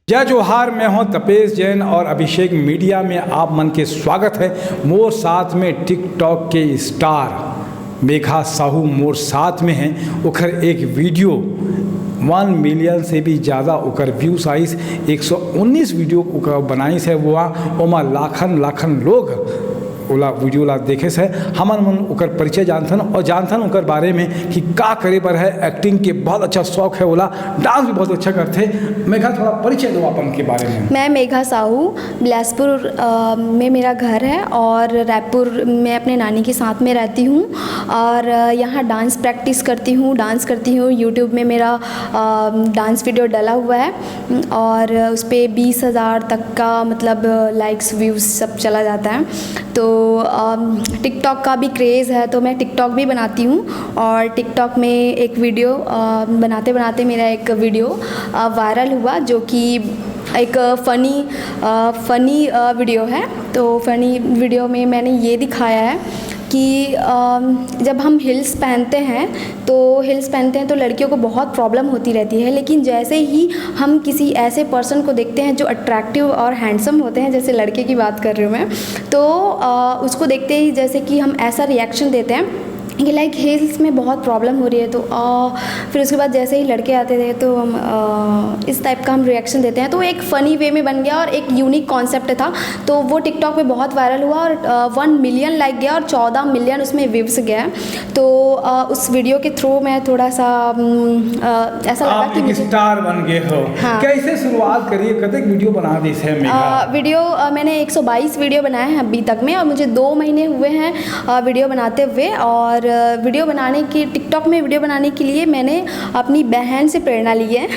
जय जोहार, मैं हूं तपेश जैन और अभिषेक मीडिया में आप मन के स्वागत है। मोर साथ में टिकटॉक के स्टार मेघा साहू मोर साथ में हैं। उखर एक वीडियो 1 मिलियन से भी ज़्यादा उकर व्यूज आइस। 119 वीडियो उकर बनाइस है वो ओमा लाखन लोग ओला वीडियो ला देखे से हमन मन उकर परिचय जानथन और जानथन उकर बारे में कि का करे पर है। एक्टिंग के बहुत अच्छा शौक है, ओला डांस भी बहुत अच्छा करते। मेघा थोड़ा परिचय दो अपन के बारे में। मैं मेघा साहू, बिलासपुर में मेरा घर है और रायपुर में अपने नानी के साथ में रहती हूँ और यहाँ डांस प्रैक्टिस करती हूँ। यूट्यूब में मेरा डांस वीडियो डला हुआ है और उस पर 20,000 तक का मतलब लाइक्स व्यूज़ सब चला जाता है। तो टिकटॉक का भी क्रेज़ है तो मैं टिकटॉक भी बनाती हूँ और टिकटॉक में एक वीडियो बनाते मेरा एक वीडियो वायरल हुआ जो कि एक फ़नी वीडियो है। तो फ़नी वीडियो में मैंने ये दिखाया है कि जब हम हिल्स पहनते हैं तो लड़कियों को बहुत प्रॉब्लम होती रहती है, लेकिन जैसे ही हम किसी ऐसे पर्सन को देखते हैं जो अट्रैक्टिव और हैंडसम होते हैं, जैसे लड़के की बात कर रही हूँ मैं, तो उसको देखते ही जैसे कि हम ऐसा रिएक्शन देते हैं कि लाइक हिल्स में बहुत प्रॉब्लम हो रही है। तो फिर उसके बाद जैसे ही लड़के आते थे तो हम इस टाइप का हम रिएक्शन देते हैं। तो एक फ़नी वे में बन गया और एक यूनिक कॉन्सेप्ट था, तो वो टिकटॉक पे बहुत वायरल हुआ और 1 मिलियन लाइक गया और 14 मिलियन उसमें व्यूज़ गया। तो उस वीडियो के थ्रू मैं थोड़ा सा ऐसा लगा कि मुझे स्टार बन गए हो। हाँ। कैसे शुरुआत करिए, कतक वीडियो बना दी है मेघा? वीडियो मैंने 122 वीडियो बनाए हैं अभी तक में और मुझे 2 महीने हुए हैं वीडियो बनाते हुए। और टिकटॉक में वीडियो बनाने के लिए मैंने अपनी बहन से प्रेरणा ली है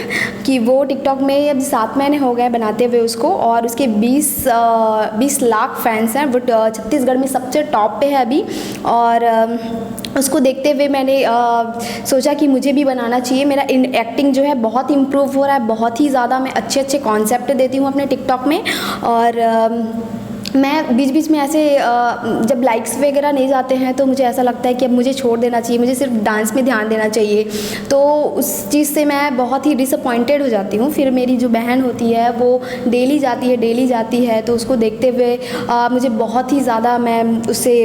कि वो टिकटॉक में अब 7 महीने हो गए बनाते हुए उसको, और उसके 20 लाख फैंस हैं। वो छत्तीसगढ़ में सबसे टॉप पे है अभी। और उसको देखते हुए मैंने सोचा कि मुझे भी बनाना चाहिए। मेरा एक्टिंग जो है बहुत इम्प्रूव हो रहा है, बहुत ही ज़्यादा मैं अच्छे कॉन्सेप्ट देती हूँ अपने टिकटॉक में। और मैं बीच में ऐसे जब लाइक्स वगैरह नहीं जाते हैं तो मुझे ऐसा लगता है कि अब मुझे छोड़ देना चाहिए, मुझे सिर्फ डांस में ध्यान देना चाहिए। तो उस चीज़ से मैं बहुत ही डिसअपॉइंटेड हो जाती हूँ। फिर मेरी जो बहन होती है वो डेली जाती है तो उसको देखते हुए मुझे बहुत ही ज़्यादा मैं उससे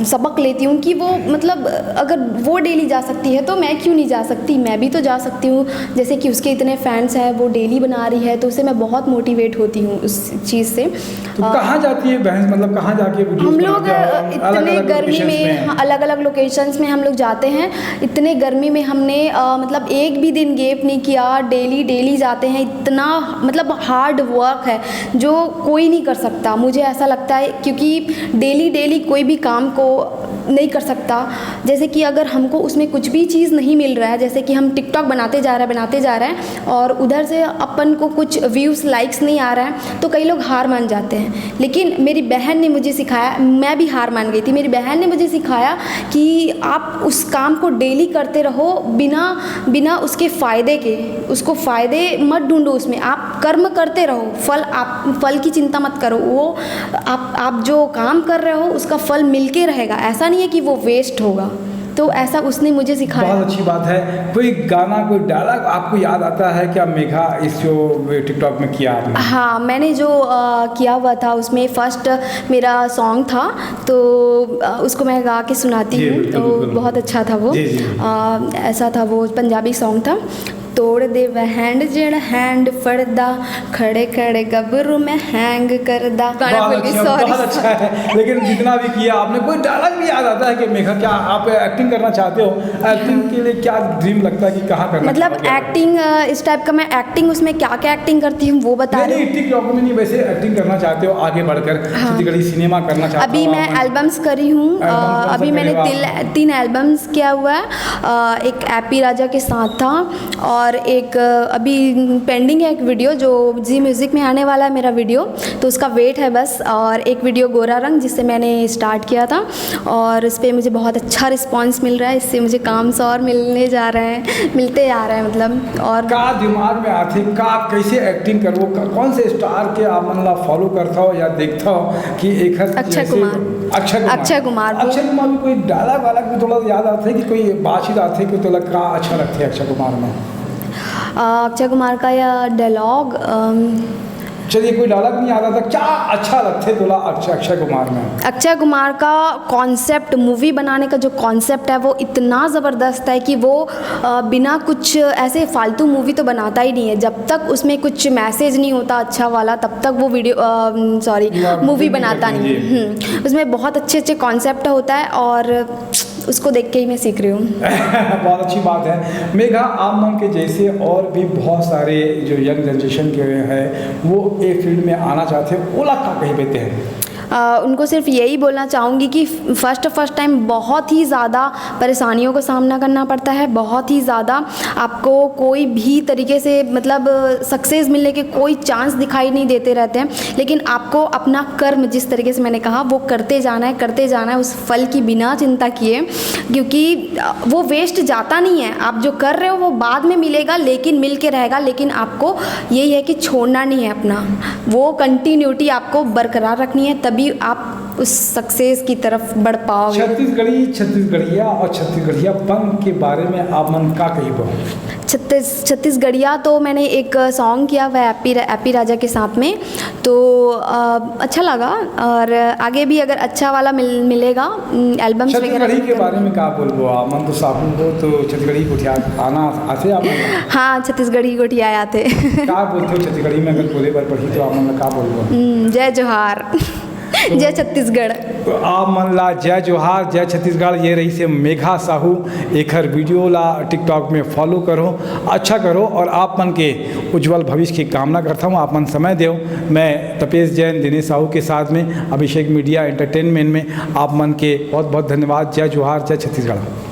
सबक लेती हूँ कि वो मतलब अगर वो डेली जा सकती है तो मैं क्यों नहीं जा सकती, मैं भी तो जा सकती हूँ। जैसे कि उसके इतने फैंस हैं, वो डेली बना रही है तो उससे मैं बहुत मोटिवेट होती हूँ उस चीज़ से। तो कहाँ जाती है बहन, मतलब कहाँ जाके हम लोग इतने गर्मी में अलग लोकेशंस में हम लोग जाते हैं। इतने गर्मी में हमने मतलब एक भी दिन गैप नहीं किया, डेली जाते हैं। इतना मतलब हार्ड वर्क है जो कोई नहीं कर सकता, मुझे ऐसा लगता है, क्योंकि डेली कोई भी काम को नहीं कर सकता। जैसे कि अगर हमको उसमें कुछ भी चीज़ नहीं मिल रहा है, जैसे कि हम टिकटॉक बनाते जा रहे हैं और उधर से अपन को कुछ व्यूज़ लाइक्स नहीं आ रहा है तो कई लोग हार मान जाते हैं। लेकिन मेरी बहन ने मुझे सिखाया, मैं भी हार मान गई थी। मेरी बहन ने मुझे सिखाया कि आप उस काम को डेली करते रहो बिना उसके फ़ायदे के, उसको फ़ायदे मत ढूंढो, उसमें आप कर्म करते रहो। आप फल की चिंता मत करो, वो आप जो काम कर रहे हो उसका फल मिलके रहेगा, ऐसा नहीं है कि वो वेस्ट होगा। तो ऐसा उसने मुझे सिखाया। बहुत अच्छी बात है। कोई गाना, कोई डायलॉग आपको याद आता है क्या मेघा, इस जो टिकटॉक में किया आपने? हाँ, मैंने जो किया हुआ था उसमें फर्स्ट मेरा सॉन्ग था, तो उसको मैं गा के सुनाती हूँ। तो बहुत अच्छा था वो। ऐसा था, वो पंजाबी सॉन्ग था। तोड़ दे वह हैंड फड़दा, खड़े गबरू में हैंग करदा। बहुत अच्छा है। लेकिन जितना भी किया आपने, कोई डायलॉग भी याद आता है कि मेघा, क्या आप एक्टिंग करना चाहते हो? एक्टिंग के लिए क्या ड्रीम लगता है कि कहाँ करना मतलब एक्टिंग इस टाइप का, मैं एक्टिंग उसमें क्या एक्टिंग करती हूँ वो बता रही हूँ। टिकटॉक में नहीं, वैसे एक्टिंग करना चाहते हो आगे बढ़कर? छत्तीसगढ़ी सिनेमा करना चाहते हो? अभी मैं एल्बम्स करी हूँ। अभी मैंने 3 एल्बम्स किया हुआ है। एक एपी राजा के साथ था और एक अभी पेंडिंग है एक वीडियो जो जी म्यूज़िक में आने वाला है मेरा वीडियो, तो उसका वेट है बस। और एक वीडियो गोरा रंग जिससे मैंने स्टार्ट किया था और इस पर मुझे बहुत अच्छा रिस्पांस मिल रहा है। इससे मुझे काम से और मिलते जा रहे हैं मतलब। और का दिमाग में आते का कैसे एक्टिंग करवो, कौन से स्टार के आप मतलब फॉलो करता हो या देखता हो कि एक अक्षय कुमार भी कोई डायलॉग वाला भी थोड़ा याद आता है कि कोई बातचीत आते कि तो का अच्छा लगता है अक्षय कुमार में? अक्षय कुमार का यह डायलॉग चलिए, कोई डायलॉग नहीं आता था, क्या अच्छा लगते बोला अक्षय कुमार में? अक्षय कुमार का कॉन्सेप्ट, मूवी बनाने का जो कॉन्सेप्ट है वो इतना ज़बरदस्त है कि वो बिना कुछ ऐसे फालतू मूवी तो बनाता ही नहीं है। जब तक उसमें कुछ मैसेज नहीं होता अच्छा वाला, तब तक वो मूवी बनाता नहीं। उसमें बहुत अच्छे अच्छे कॉन्सेप्ट होता है और उसको देख के ही मैं सीख रही हूँ। बहुत अच्छी बात है। मेघा, आप मन के जैसे और भी बहुत सारे जो यंग जनरेशन के हैं वो एक फील्ड में आना चाहते हैं, ओला का कहीं देते हैं? उनको सिर्फ यही बोलना चाहूँगी कि फर्स्ट टाइम बहुत ही ज़्यादा परेशानियों का सामना करना पड़ता है, बहुत ही ज़्यादा आपको कोई भी तरीके से मतलब सक्सेस मिलने के कोई चांस दिखाई नहीं देते रहते हैं, लेकिन आपको अपना कर्म, जिस तरीके से मैंने कहा, वो करते जाना है उस फल की बिना चिंता किए, क्योंकि वो वेस्ट जाता नहीं है। आप जो कर रहे हो वो बाद में मिलेगा, लेकिन मिल के रहेगा, लेकिन आपको यही है कि छोड़ना नहीं है अपना, वो कंटिन्यूटी आपको बरकरार रखनी है, तभी आप उस सक्सेस की तरफ बढ़ पाओगे। छत्तीसगढ़िया और छत्तीसगढ़ियापन के बारे में आप मन का कही बहु? छत्तीसगढ़िया तो मैंने एक सॉन्ग किया हुआ है एपी राजा के साथ में, तो अच्छा लगा, और आगे भी अगर अच्छा वाला मिलेगा एल्बम्स वगैरह। छत्तीसगढ़ी के बारे में क्या बोलबो आप मन? तो साहू हो तो छत्तीसगढ़ी गोठिया आना आते आप? हाँ, छत्तीसगढ़ी गोठिया आते। क्या बोलते हो छत्तीसगढ़ी में? अगर बोले बार पढ़ी तो आप मन का बोलबो? जय जोहार, जय छत्तीसगढ़। तो आप मन ला जय जोहार, जय छत्तीसगढ़। ये रही से मेघा साहू। एक हर वीडियो ला टिकटॉक में फॉलो करो, अच्छा करो, और आप मन के उज्जवल भविष्य की कामना करता हूँ। आप मन समय दो। मैं तपेश जैन, दिनेश साहू के साथ में अभिषेक मीडिया एंटरटेनमेंट में आप मन के बहुत बहुत धन्यवाद। जय जोहार, जय छत्तीसगढ़।